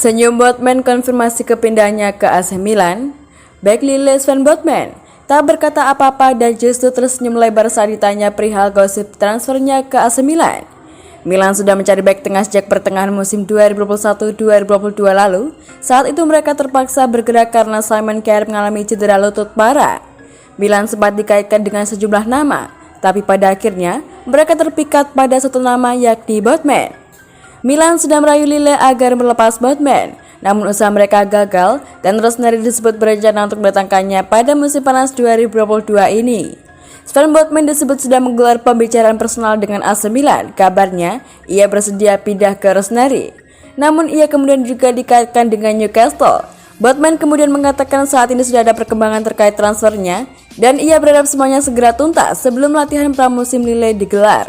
Senyum Botman konfirmasi kepindahannya ke AC Milan. Back Lille Sven Botman tak berkata apa-apa dan justru tersenyum lebar saat ditanya perihal gosip transfernya ke AC Milan. Milan sudah mencari bek tengah sejak pertengahan musim 2021-2022 lalu. Saat itu mereka terpaksa bergerak karena Simon Kjaer mengalami cedera lutut parah. Milan sempat dikaitkan dengan sejumlah nama, tapi pada akhirnya mereka terpikat pada satu nama, yakni Botman. Milan sudah merayu Lille agar melepas Botman, namun usaha mereka gagal dan Rossoneri disebut berencana untuk mendatangkannya pada musim panas 2022 ini. Sven Botman disebut sudah menggelar pembicaraan personal dengan AC Milan. Kabarnya ia bersedia pindah ke Rossoneri, namun ia kemudian juga dikaitkan dengan Newcastle. Botman kemudian mengatakan saat ini sudah ada perkembangan terkait transfernya dan ia berharap semuanya segera tuntas sebelum latihan pramusim Lille digelar.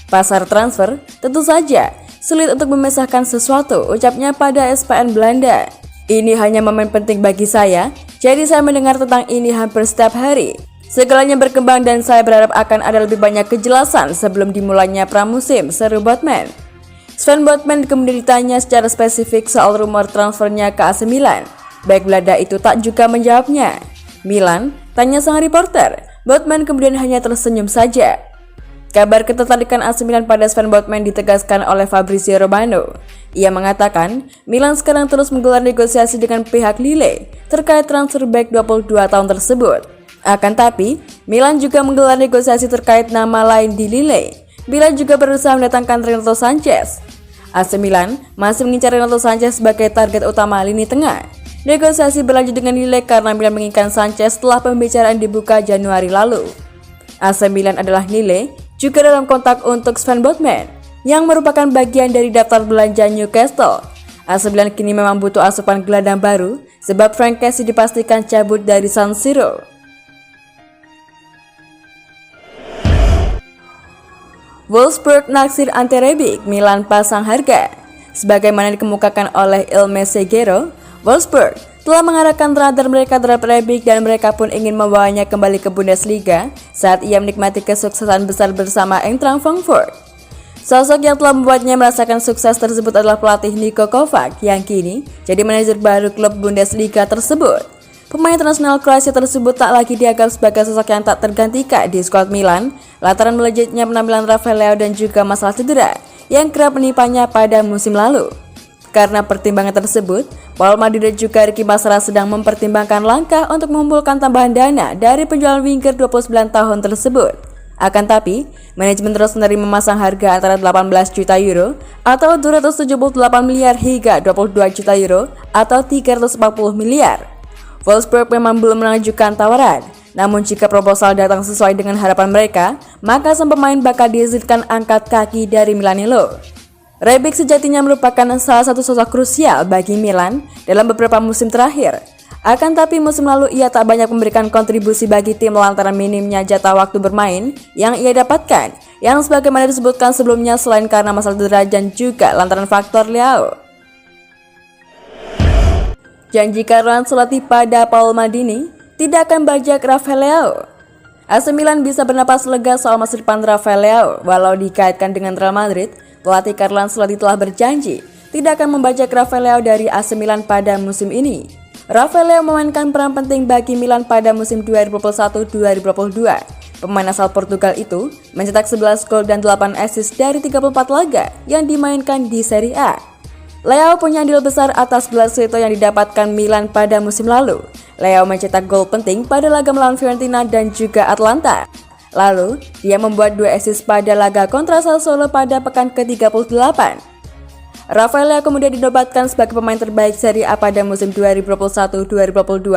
Pasar transfer tentu saja sulit untuk memisahkan sesuatu, ucapnya pada SPN Belanda. Ini hanya momen penting bagi saya, jadi saya mendengar tentang ini hampir setiap hari. Segalanya berkembang dan saya berharap akan ada lebih banyak kejelasan sebelum dimulainya pramusim, seru Botman. Sven Botman kemudian ditanya secara spesifik soal rumor transfernya ke AC Milan. Baik Belanda itu tak juga menjawabnya. Milan, tanya sang reporter. Botman kemudian hanya tersenyum saja. Kabar ketertarikan AC Milan pada Sven Botman ditegaskan oleh Fabrizio Romano. Ia mengatakan, Milan sekarang terus menggelar negosiasi dengan pihak Lille terkait transfer bek 22 tahun tersebut. Akan tapi, Milan juga menggelar negosiasi terkait nama lain di Lille. Milan juga berusaha mendatangkan Renato Sanchez. AC Milan masih mengincar Renato Sanchez sebagai target utama lini tengah. Negosiasi berlanjut dengan Lille karena Milan menginginkan Sanchez setelah pembicaraan dibuka Januari lalu. AC Milan adalah Lille juga dalam kontak untuk Sven Botman yang merupakan bagian dari daftar belanja Newcastle. AC Milan kini memang butuh asupan gelandang baru sebab Frank Kessie dipastikan cabut dari San Siro. Wolfsburg naksir Ante Rebic, Milan pasang harga. Sebagaimana dikemukakan oleh Il Messaggero, Wolfsburg telah mengarahkan radar mereka terhadap Rebic dan mereka pun ingin membawanya kembali ke Bundesliga saat ia menikmati kesuksesan besar bersama Eintracht Frankfurt. Sosok yang telah membuatnya merasakan sukses tersebut adalah pelatih Niko Kovac yang kini jadi manajer baru klub Bundesliga tersebut. Pemain internasional Kroasia tersebut tak lagi dianggap sebagai sosok yang tak tergantikan di skuad Milan lantaran melejitnya penampilan Rafael Leao dan juga masalah cedera yang kerap menimpannya pada musim lalu. Karena pertimbangan tersebut, Paul Maldini dan juga Ricky Massara sedang mempertimbangkan langkah untuk mengumpulkan tambahan dana dari penjualan winger 29 tahun tersebut. Akan tapi, manajemen terus menerima memasang harga antara 18 juta euro atau 278 miliar hingga 22 juta euro atau 340 miliar. Wolfsburg memang belum mengajukan tawaran, namun jika proposal datang sesuai dengan harapan mereka, maka sang pemain bakal diizinkan angkat kaki dari Milanello. Rebic sejatinya merupakan salah satu sosok krusial bagi Milan dalam beberapa musim terakhir. Akan tapi musim lalu ia tak banyak memberikan kontribusi bagi tim lantaran minimnya jatah waktu bermain yang ia dapatkan, yang sebagaimana disebutkan sebelumnya selain karena masalah cedera dan juga lantaran faktor Leao. Janji Carlo Ancelotti pada Paul Maldini tidak akan bajak Rafael Leao. AC Milan bisa bernapas lega soal masa depan Rafael Leao walau dikaitkan dengan Real Madrid. Pelatih Carlo Ancelotti telah berjanji tidak akan membajak Rafael Leao dari AC Milan pada musim ini. Rafael Leao memainkan peran penting bagi Milan pada musim 2021-2022. Pemain asal Portugal itu mencetak 11 gol dan 8 assist dari 34 laga yang dimainkan di Serie A. Leao punya andil besar atas gelar Scudetto yang didapatkan Milan pada musim lalu. Leao mencetak gol penting pada laga melawan Fiorentina dan juga Atalanta. Lalu, dia membuat 2 assist pada laga kontra Sassuolo pada pekan ke-38. Rafael Leao kemudian dinobatkan sebagai pemain terbaik Serie A pada musim 2021-2022.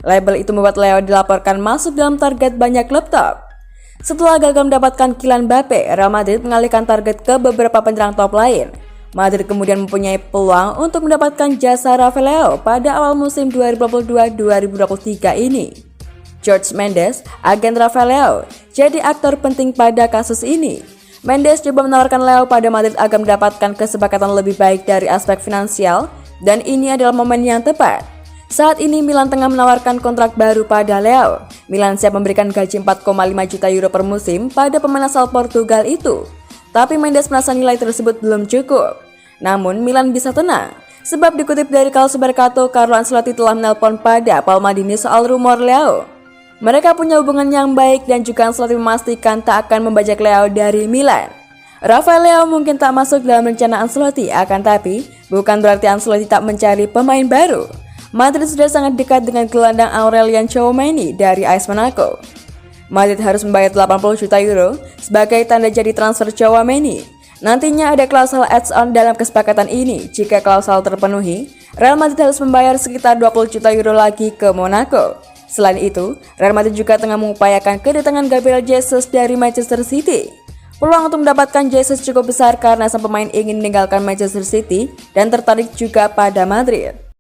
Label itu membuat Leao dilaporkan masuk dalam target banyak klub top. Setelah gagal mendapatkan Kylian Mbappe, Real Madrid mengalihkan target ke beberapa penyerang top lain. Madrid kemudian mempunyai peluang untuk mendapatkan jasa Rafael Leao pada awal musim 2022-2023 ini. Jorge Mendes, agen Rafael Leao, jadi aktor penting pada kasus ini. Mendes coba menawarkan Leao pada Madrid agar mendapatkan kesepakatan lebih baik dari aspek finansial, dan ini adalah momen yang tepat. Saat ini Milan tengah menawarkan kontrak baru pada Leao. Milan siap memberikan gaji 4,5 juta euro per musim pada pemain asal Portugal itu. Tapi Mendes merasa nilai tersebut belum cukup. Namun Milan bisa tenang, Sebab dikutip dari Calcio Mercato, Carlo Ancelotti telah menelpon pada Paul Maldini soal rumor Leo. Mereka punya hubungan yang baik dan juga Ancelotti memastikan tak akan membajak Leo dari Milan. Rafael Leo mungkin tak masuk dalam rencana Ancelotti, akan tapi bukan berarti Ancelotti tak mencari pemain baru. Madrid sudah sangat dekat dengan gelandang Aurelien Tchouaméni dari AS Monaco. Madrid harus membayar 80 juta euro sebagai tanda jadi transfer Tchouaméni. Nantinya ada klausul add-on dalam kesepakatan ini. Jika klausul terpenuhi, Real Madrid harus membayar sekitar 20 juta euro lagi ke Monaco. Selain itu, Real Madrid juga tengah mengupayakan kedatangan Gabriel Jesus dari Manchester City. Peluang untuk mendapatkan Jesus cukup besar karena sang pemain ingin meninggalkan Manchester City dan tertarik juga pada Madrid.